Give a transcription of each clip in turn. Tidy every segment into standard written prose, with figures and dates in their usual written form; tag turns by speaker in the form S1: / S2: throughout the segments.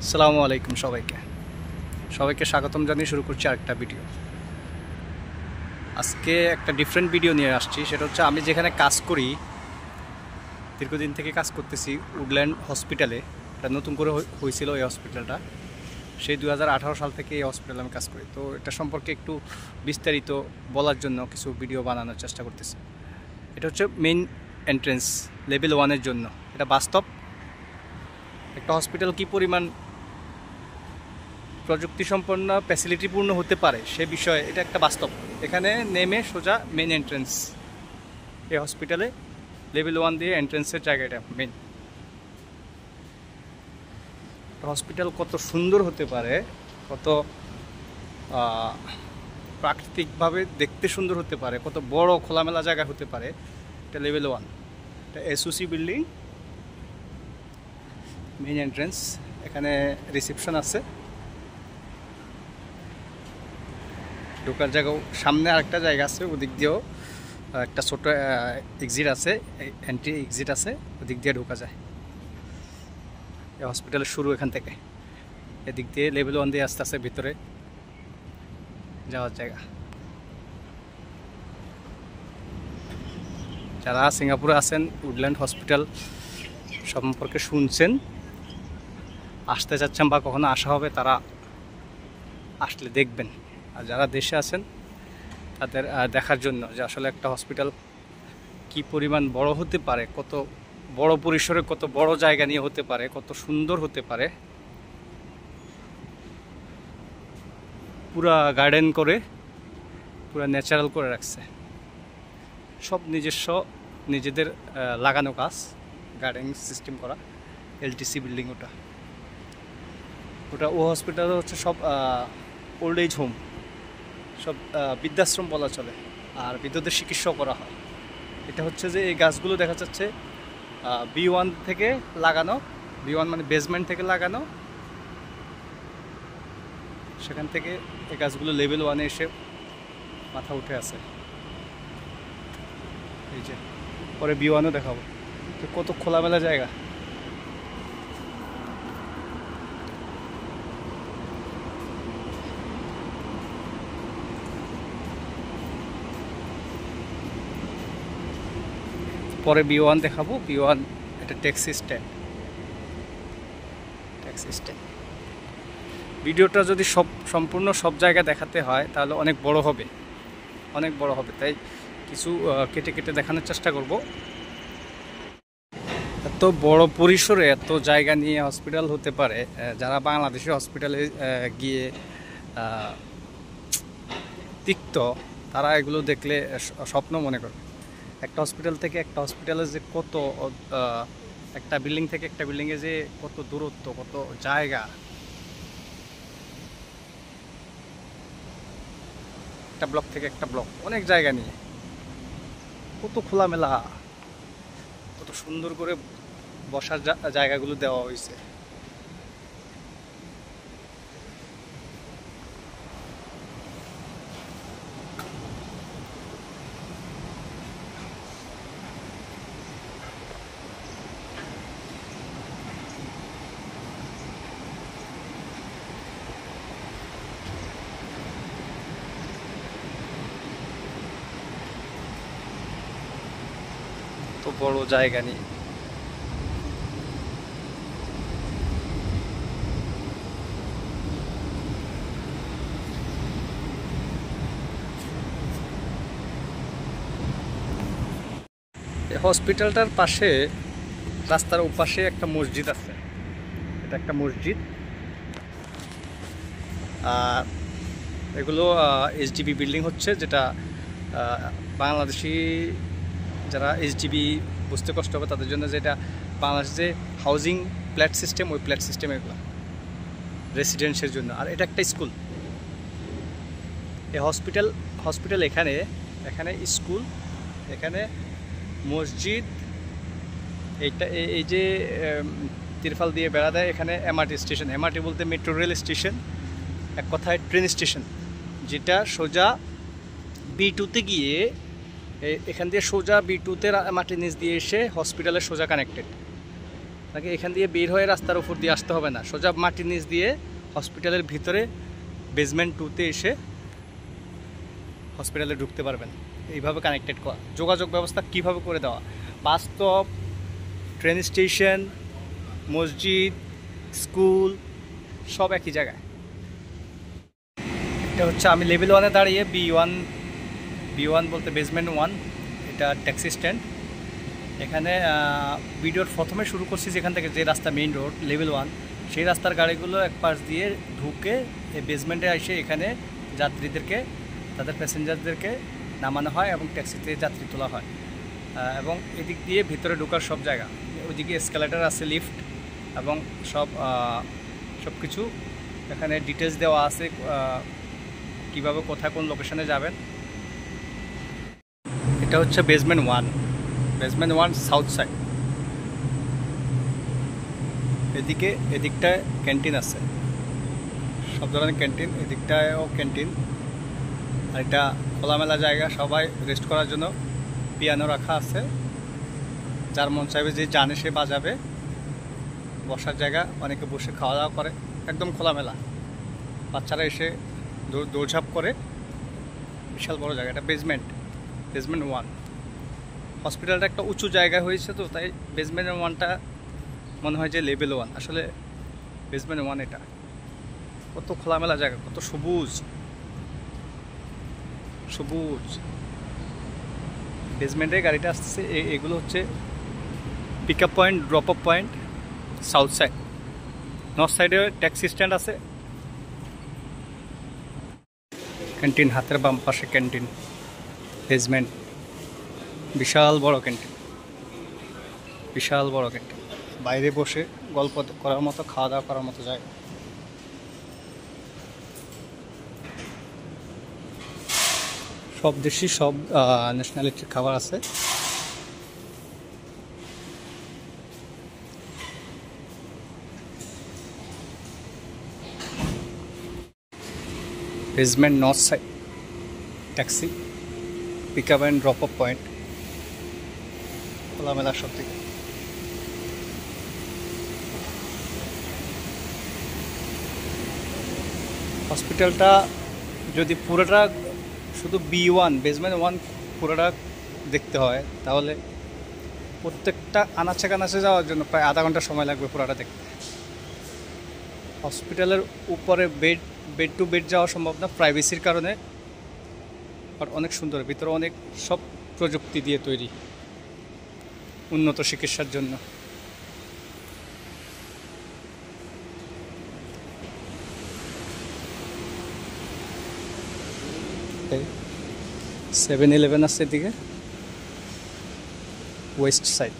S1: আসসালামু আলাইকুম সবাইকে সবাইকে স্বাগতম জানিয়ে শুরু করছি আরেকটা ভিডিও। আজকে একটা ডিফারেন্ট ভিডিও নিয়ে আসছি। সেটা হচ্ছে আমি যেখানে কাজ করি, দীর্ঘদিন থেকে কাজ করতেছি উডল্যান্ড হসপিটালে। এটা নতুন করে হয়েছিল এই হসপিটালটা, সেই 2018 সাল থেকে এই হসপিটালে আমি কাজ করি। তো এটা সম্পর্কে একটু বিস্তারিত বলার জন্য কিছু ভিডিও বানানোর চেষ্টা করতেছি। এটা হচ্ছে মেইন এন্ট্রেন্স লেভেল 1-এর জন্য। এটা বাস্তব একটা হসপিটাল কী পরিমাণ প্রযুক্তি সম্পন্ন ফ্যাসিলিটিপূর্ণ হতে পারে সে বিষয়ে এটা একটা বাস্তব। এখানে নেমে সোজা মেন এন্ট্রেন্স, এই হসপিটালে লেভেল 1 দিয়ে এন্ট্রেন্সের জায়গাটা মেন। হসপিটাল কত সুন্দর হতে পারে, কত প্রাকৃতিকভাবে দেখতে সুন্দর হতে পারে, কত বড় খোলামেলা জায়গা হতে পারে, এটা লেভেল 1। এটা এসওসি বিল্ডিং, মেন এন্ট্রেন্স। এখানে রিসেপশন আছে, ঢোকার জায়গাও সামনে আরেকটা জায়গা আছে, ওদিক দিয়েও একটা ছোট এক্সিট আছে, এন্ট্রি এক্সিট আছে, ওদিক দিয়ে ঢোকা যায়। এই হসপিটালের শুরু এখান থেকে, এদিক দিয়ে লেভেল 1 দিয়ে আস্তে আস্তে ভিতরে যাওয়ার জায়গা। যারা সিঙ্গাপুরে আছেন, উডল্যান্ড হসপিটাল সম্পর্কে শুনছেন, আসতে চাচ্ছেন বা কখনো আসা হবে, তারা আসলে দেখবেন। আর যারা দেশে আছেন তাদের দেখার জন্য যে আসলে একটা হসপিটাল কি পরিমাণ বড় হতে পারে, কত বড় পরিসরে, কত বড় জায়গা নিয়ে হতে পারে, কত সুন্দর হতে পারে। পুরা গার্ডেন করে, পুরা ন্যাচারাল করে রাখছে, সব নিজেদের লাগানো গাছ, গার্ডেন সিস্টেম করা। এলটিসি বিল্ডিং ওটা ও হসপিটাল হচ্ছে সব ওল্ড এজ হোম, সব বৃদ্ধাশ্রম বলা চলে, আর বৃদ্ধদের চিকিৎসাও করা হয়। এটা হচ্ছে যে এই গাছগুলো দেখা যাচ্ছে B1 থেকে লাগানো, B1 মানে বেসমেন্ট থেকে লাগানো, সেখান থেকে এই গাছগুলো লেভেল 1-এ এসে মাথা উঠে আছে। এই যে পরে B1-ও দেখাবো, তো কত খোলামেলা জায়গা। পরে B1 দেখাবো। B1 এটা ট্যাক্সি স্ট্যান্ড। ভিডিওটা যদি সম্পূর্ণ সব জায়গা দেখাতে হয় তাহলে অনেক বড় হবে, তাই কিছু কেটে কেটে দেখানোর চেষ্টা করব। এত বড় পরিসরে এত জায়গা নিয়ে হসপিটাল হতে পারে, যারা বাংলাদেশে হসপিটালে গিয়ে তিক্ত, তারা এগুলো দেখলে স্বপ্ন মনে করে। একটা হসপিটাল থেকে একটা হসপিটালে যে কত, একটা বিল্ডিং থেকে একটা বিল্ডিংয়ে যে কত দূরত্ব, কত জায়গা, একটা ব্লক থেকে একটা ব্লক, অনেক জায়গা নিয়ে কত খোলামেলা, কত সুন্দর করে বসার জায়গাগুলো দেওয়া হয়েছে। তো বড় জায়গা নিয়ে হসপিটালটার পাশে, রাস্তার ওপাশে একটা মসজিদ আছে। এটা একটা মসজিদ। আর এগুলো এইচডিবি বিল্ডিং হচ্ছে, যেটা বাংলাদেশি যারা এইচডিবি বুঝতে কষ্ট হবে তাদের জন্য, যেটা বাংলাদেশ যে হাউজিং ফ্ল্যাট সিস্টেম, ওই ফ্ল্যাট সিস্টেম এগুলো রেসিডেন্সের জন্য। আর এটা একটা স্কুল। এই হসপিটাল এখানে স্কুল, এখানে মসজিদ, এই যে তিরফাল দিয়ে বেড়া দেয়, এখানে এমআরটি স্টেশন। এমআরটি বলতে মেট্রো রেল স্টেশন, এক কথায় ট্রেন স্টেশন, যেটা সোজা B2-তে গিয়ে, এখান দিয়ে সোজা B2-তে মাটির নিচ দিয়ে এসে হসপিটালে সোজা কানেক্টেড। নাকি এখান দিয়ে বের হয়ে রাস্তার উপর দিয়ে আসতে হবে না, সোজা মাটির নিচ দিয়ে হসপিটালের ভিতরে বেসমেন্ট 2-তে এসে হসপিটালে ঢুকতে পারবেন। এইভাবে কানেক্টেড করা, যোগাযোগ ব্যবস্থা কিভাবে করে দেওয়া, বাস স্টপ, ট্রেন স্টেশন, মসজিদ, স্কুল সব একই জায়গায়। এটা হচ্ছে আমি লেভেল 1-এ দাঁড়িয়ে, বি1 বলতে বেসমেন্ট 1, এটা ট্যাক্সি স্ট্যান্ড। এখানে ভিডিওর প্রথমে শুরু করছি যেখান থেকে, যে রাস্তা মেইন রোড লেভেল 1, সেই রাস্তার গাড়িগুলো এক পাশ দিয়ে ঢুকে এই বেসমেন্টে এসে এখানে যাত্রীদেরকে, তাদের প্যাসেঞ্জারদেরকে নামানো হয় এবং ট্যাক্সিতে যাত্রী তোলা হয়। এবং এদিক দিয়ে ভিতরে ঢোকার সব জায়গা, ওইদিকে এসকেলেটর আছে, লিফট এবং সব কিছু এখানে ডিটেলস দেওয়া আছে, কিভাবে কোথায় কোন লোকেশনে যাবেন। এটা হচ্ছে বেসমেন্ট 1 সাউথ সাইড। এদিকটায় ক্যান্টিন আছে, সব ধরনের ক্যান্টিন, এদিকটায়ও ক্যান্টিন। আর এটা খোলামেলা জায়গা, সবাই রেস্ট করার জন্য পিয়ানো রাখা আছে, যার মন চাইবে যে জানে সে বাজাবে। বসার জায়গা, অনেকে বসে খাওয়া দাওয়া করে, একদম খোলামেলা, বাচ্চারা এসে দৌড়ঝাঁপ করে। বিশাল বড় জায়গা, এটা বেসমেন্ট 1। হসপিটালটা একটা উঁচু জায়গায় হয়েছে, তো তাই বেসমেন্ট 1টা মনে হয় যে লেভেল 1, আসলে বেসমেন্ট 1 এটা। কত খোলামেলা জায়গা, কত সবুজ। বেসমেন্টে গাড়িটা আসতেছে, এগুলো হচ্ছে pick up point, drop up point south side. North সাইডে ট্যাক্সি স্ট্যান্ড আছে, ক্যান্টিন হাতের বাম পাশে ক্যান্টিন, বেসমেন্ট বিশাল বড় ক্যান্টিন, বাইরে বসে গল্প করার মতো, খাওয়া দাওয়া করার মতো জায়গা। সব দেশি, সব ন্যাশনালিটির খাবার আছে। Basement north side taxi pick up and drop up point, খোলামেলা সব থেকে। হসপিটালটা যদি পুরোটা শুধু B1 বেসমেন্ট 1 পুরোটা দেখতে হয়, তাহলে প্রত্যেকটা আনাচে কানাচে যাওয়ার জন্য প্রায় আধা ঘন্টা সময় লাগবে পুরোটা দেখতে। হসপিটালের উপরে বেড টু বেড যাওয়া সম্ভব না প্রাইভেসির কারণে, আর অনেক সুন্দর, ভিতরে অনেক সব প্রযুক্তি দিয়ে তৈরি, উন্নত চিকিৎসার জন্য। 7-Eleven আছে এদিকে, ওয়েস্ট সাইড।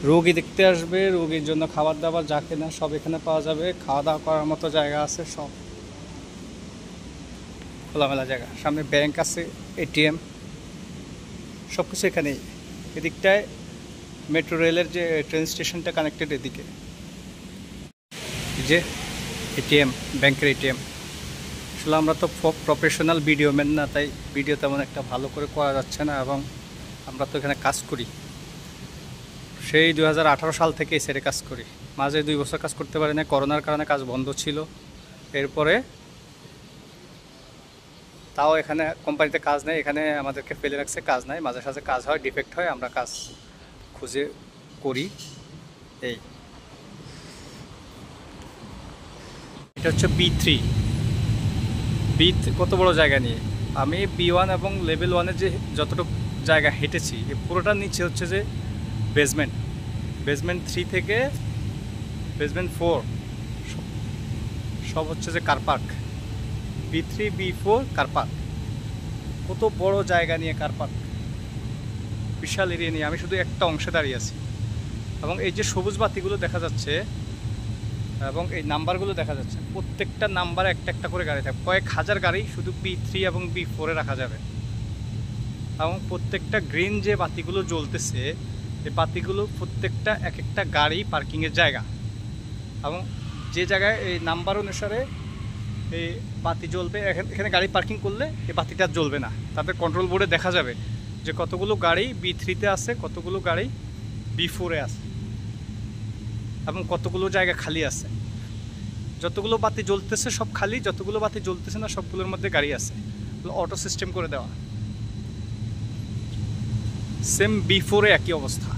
S1: রোগী দেখতে আসবে, রোগীর জন্য খাবার দাবার যা কেনা সব এখানে পাওয়া যাবে, খাওয়া দাওয়া করার মতো জায়গা আছে, সব খোলামেলা জায়গা। সামনে ব্যাংক আছে, ATM, সব কিছু এখানেই। এদিকটায় মেট্রো রেলের যে ট্রেন স্টেশনটা কানেক্টেড, এদিকে যে ATM, ব্যাংকের ATM। আসলে আমরা তো প্রফেশনাল ভিডিও ম্যান না, তাই ভিডিও তেমন একটা ভালো করে করা যাচ্ছে না, এবং আমরা তো এখানে কাজ করি সেই 2018 সাল থেকে এই সাইডে কাজ করি। মাঝে 2 বছর কাজ করতে পারি না, করোনার কারণে কাজ বন্ধ ছিল। এরপরে তাও এখানে কোম্পানিতে কাজ নেই, এখানে আমাদেরকে ফেলে রাখছে, কাজ নাই, মাঝে সাঝে কাজ হয়, ডিফেক্ট হয়, আমরা কাজ খুঁজে করি। এই এটা হচ্ছে B3 কত বড় জায়গা নিয়ে। আমি B1 এবং লেভেল 1-এর যে যতটুকু জায়গা হেঁটেছি, পুরোটার নিচে হচ্ছে যে বেসমেন্ট 3 থেকে বেসমেন্ট 4 সব হচ্ছে যে car park. B3 B4 car park, কত বড় জায়গা নিয়ে কার পার্ক, বিশাল এরিয়া নিয়ে। আমি শুধু একটা অংশে দাঁড়িয়ে আছি, এবং এই যে সবুজ বাতিগুলো দেখা যাচ্ছে এবং এই নাম্বারগুলো দেখা যাচ্ছে, প্রত্যেকটা নাম্বারে একটা একটা করে গাড়ি থাকবে, কয়েক হাজার গাড়ি শুধু B3 এবং B4-এ রাখা যাবে। এবং প্রত্যেকটা গ্রিন যে বাতিগুলো জ্বলতেছে, এই বাতিগুলো প্রত্যেকটা এক একটা গাড়ি পার্কিংয়ের জায়গা, এবং যে জায়গায় এই নাম্বার অনুসারে এই বাতি জ্বলবে, এখানে গাড়ি পার্কিং করলে এই বাতিটা জ্বলবে না। তাদের কন্ট্রোল বোর্ডে দেখা যাবে যে কতগুলো গাড়ি B3-তে আছে, কতগুলো গাড়ি B4-এ আছে এবং কতগুলো জায়গা খালি আছে। যতগুলো বাতি জ্বলতেছে সব খালি, যতগুলো বাতি জ্বলতেছে না সবগুলোর মধ্যে গাড়ি আছে। অটো সিস্টেম করে দেওয়া। সেম B4-এ একই অবস্থা।